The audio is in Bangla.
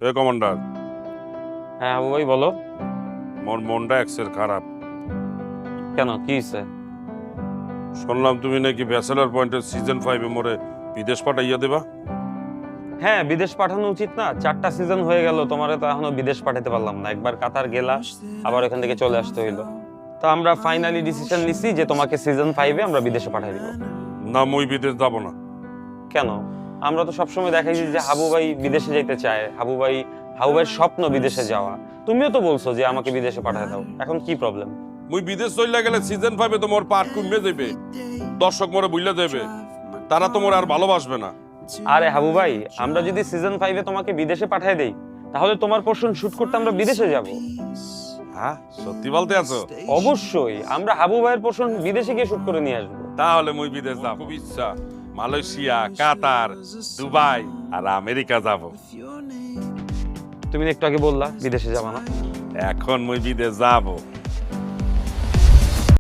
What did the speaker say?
এ কমান্ডার, হ্যাঁ হাবু ভাই বলো। মোর মনটা এক্সের খারাপ। কেন, কি হয়েছে? শুনলাম তুমি নাকি ব্যাচেলর পয়েন্টের সিজন 5 এ মোরে বিদেশ পাঠাইয়া দেবা। হ্যাঁ, বিদেশ পাঠানো উচিত না? 4টা সিজন হয়ে গেল, তোমারে তো এখনো বিদেশ পাঠাতে পারলাম না। একবার কাতার গেলা, আবার এখান থেকে চলে আসতে হইলো। তো আমরা ফাইনালি ডিসিশন নিছি যে তোমাকে সিজন 5-এ আমরা বিদেশে পাঠিয়ে দিব। না, মই বিদেশ যাব না। কেন? আমরা তো সবসময় দেখাইছি যে হাবু ভাই বিদেশে যেতে চায়, হাবু ভাইয়ের স্বপ্ন বিদেশে যাওয়া। তুমিও তো বলছো যে আমাকে বিদেশে পাঠিয়ে দাও, এখন কি প্রবলেম? মুই বিদেশ চইলা গেলে সিজন 5 এ তো মোর পাট কমে যাবে, দর্শক মোরে বুইলা দেবে, তারা তো মোরে আর ভালোবাসবে না। আরে হাবু ভাই, আমরা যদি সিজন 5-এ তোমাকে বিদেশে পাঠিয়ে দেই, তাহলে তোমার পোর্শন শুট করতে আমরা বিদেশে যাব। হ্যাঁ, সত্যি বলতে আছো? অবশ্যই, আমরা হাবু ভাইয়ের পোর্শন বিদেশে গিয়ে শুট করে নিয়ে আসবো। তাহলে মুই বিদেশ যাব, খুব ইচ্ছা। মালয়েশিয়া, কাতার, দুবাই আর আমেরিকা যাব। তুমি একটু আগে বললা বিদেশে যাবা না। এখন মুই বিদেশ যাব।